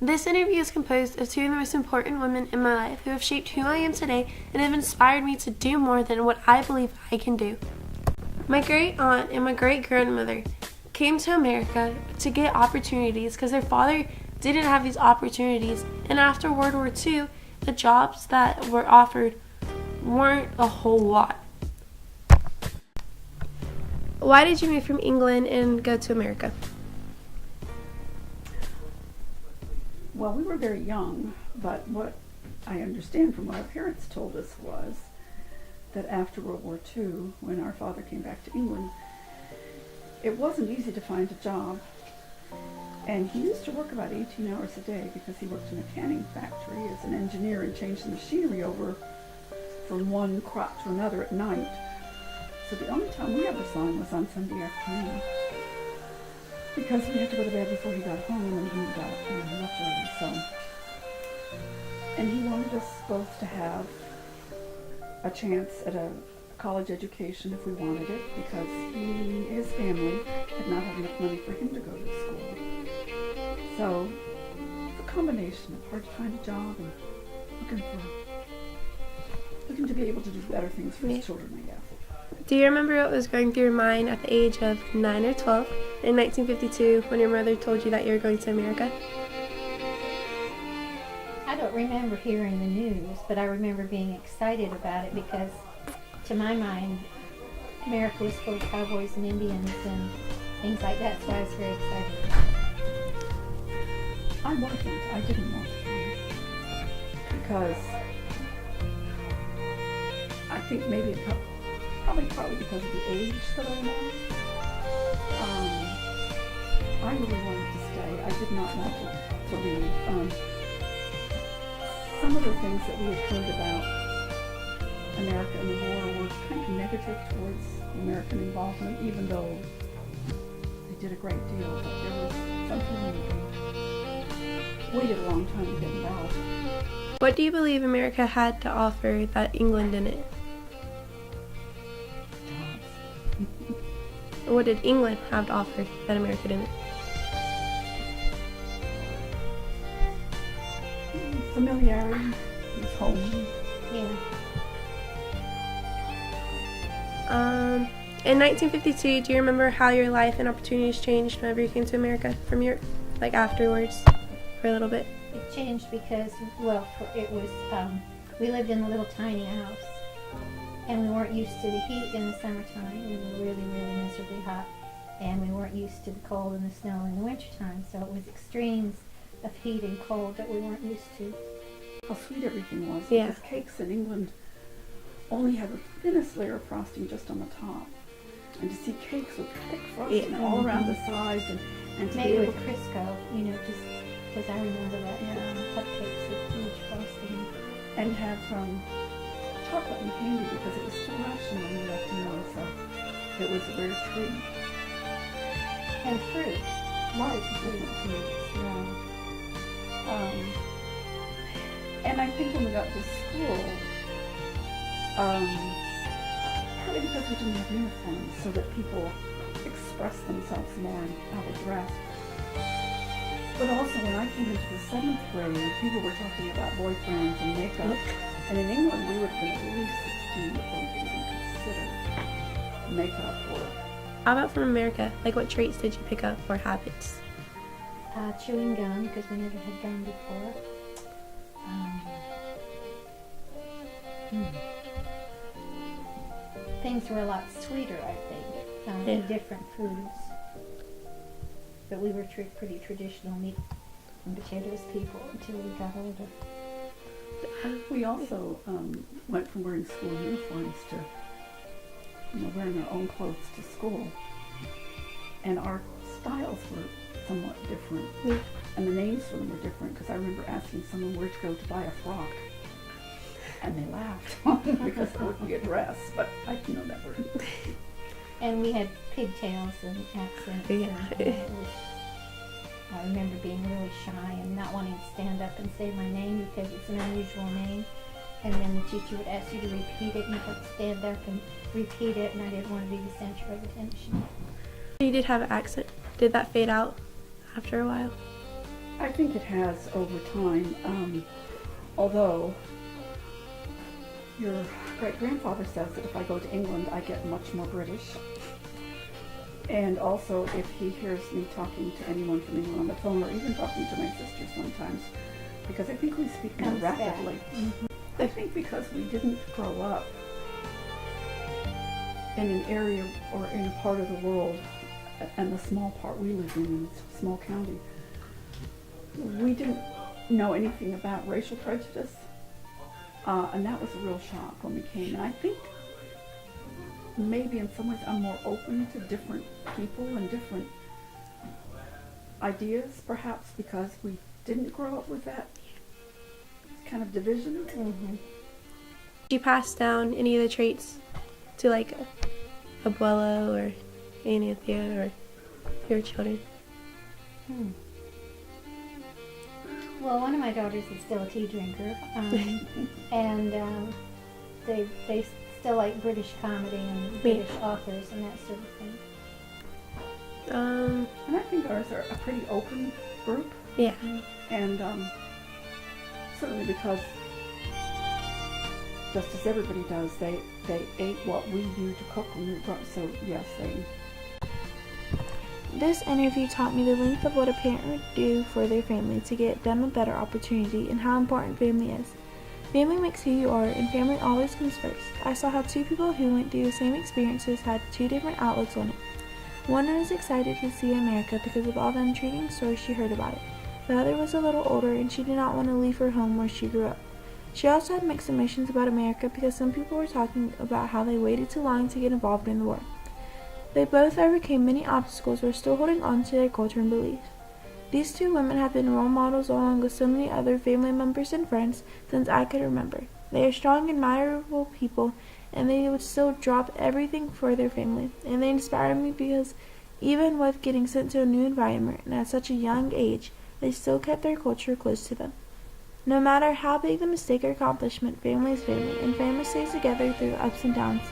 This interview is composed of two of the most important women in my life who have shaped who I am today and have inspired me to do more than what I believe I can do. My great aunt and my great grandmother came to America to get opportunities because their father didn't have these opportunities, and after World War II, the jobs that were offered weren't a whole lot. Why did you move from England and go to America? Well, we were very young, but what I understand from what our parents told us was that after World War II, when our father came back to England, it wasn't easy to find a job. And he used to work about 18 hours a day because he worked in a canning factory as an engineer and changed the machinery over from one crop to another at night. So the only time we ever saw him was on Sunday afternoon, because we had to go to bed before he got home, and he got left early. So, and he wanted us both to have a chance at a college education if we wanted it, because his family did not have enough money for him to go to school. So it's a combination of hard to find a job and looking to be able to do better things for his children, I guess. Do you remember what was going through your mind at the age of 9 or 12 in 1952 when your mother told you that you were going to America? I don't remember hearing the news, but I remember being excited about it because, to my mind, America was full of cowboys and Indians and things like that, so I was very excited about it. I wasn't. I didn't want to come because I think maybe probably because of the age that I'm at. I really wanted to stay. I did not want to leave. Some of the things that we had heard about America and the war were kind of negative towards American involvement, even though they did a great deal. But there was something we waited a long time to get involved. What do you believe America had to offer that England didn't? What did England have to offer that America didn't? Familiarity, his home. Yeah. In 1952, do you remember how your life and opportunities changed whenever you came to America from your, afterwards, for a little bit? It changed because, we lived in a little tiny house, and we weren't used to the heat in the summertime. We were really, really miserably hot, and we weren't used to the cold and the snow in the wintertime, so it was extremes of heat and cold that we weren't used to. How sweet everything was. Yeah. Because cakes in England only have the thinnest layer of frosting just on the top. And to see cakes with thick frosting all around the sides, and to Made be able with Crisco, just because I remember that. Cupcakes with huge frosting. and have chocolate and candy, because it was still rational when we left England, so it was a rare treat. And fruit. Lots of different fruits, yeah. And I think when we got to school, partly because we didn't have uniforms, so that people expressed themselves more in how they dressed. But also when I came into the 7th grade, people were talking about boyfriends and makeup. And in England, we would have been at least 16 before we could even consider makeup or... How about from America? What traits did you pick up or habits? Chewing gum, because we never had gum before. Things were a lot sweeter, I think, in different foods. But we were pretty traditional meat and potatoes people until we got older. We also went from wearing school uniforms to wearing our own clothes to school. And our styles were somewhat different. Yeah. And the names for them were different, because I remember asking someone where to go to buy a frock. And they laughed because it wouldn't be a dress, but I didn't know that word. And we had pigtails and accents. Yeah. I remember being really shy and not wanting to stand up and say my name because it's an unusual name. And then the teacher would ask you to repeat it, and you'd have to stand up and repeat it, and I didn't want to be the center of attention. You did have an accent. Did that fade out after a while? I think it has over time, although your great-grandfather says that if I go to England, I get much more British. And also, if he hears me talking to anyone from England on the phone, or even talking to my sister sometimes, because I think we speak more Comes back. rapidly. I think because we didn't grow up in an area or in a part of the world, and the small part we lived in a small county, we didn't know anything about racial prejudice, and that was a real shock when we came. And I think maybe in some ways I'm more open to different people and different ideas, perhaps because we didn't grow up with that kind of division. Mm-hmm. Do you pass down any of the traits to like Abuelo or Anathea or your children? Well, one of my daughters is still a tea drinker, and they still like British comedy and British authors and that sort of thing. And I think ours are a pretty open group, Yeah. and certainly because, just as everybody does, they ate what we knew to cook when we grew up, so yes, they... This interview taught me the length of what a parent would do for their family to get them a better opportunity and how important family is. Family makes who you are, and family always comes first. I saw how two people who went through the same experiences had two different outlooks on it. One was excited to see America because of all the intriguing stories she heard about it. The other was a little older, and she did not want to leave her home where she grew up. She also had mixed emotions about America because some people were talking about how they waited too long to get involved in the war. They both overcame many obstacles while still holding on to their culture and beliefs. These two women have been role models along with so many other family members and friends since I could remember. They are strong, admirable people, and they would still drop everything for their family. And they inspire me because even with getting sent to a new environment and at such a young age, they still kept their culture close to them. No matter how big the mistake or accomplishment, family is family, and family stays together through ups and downs.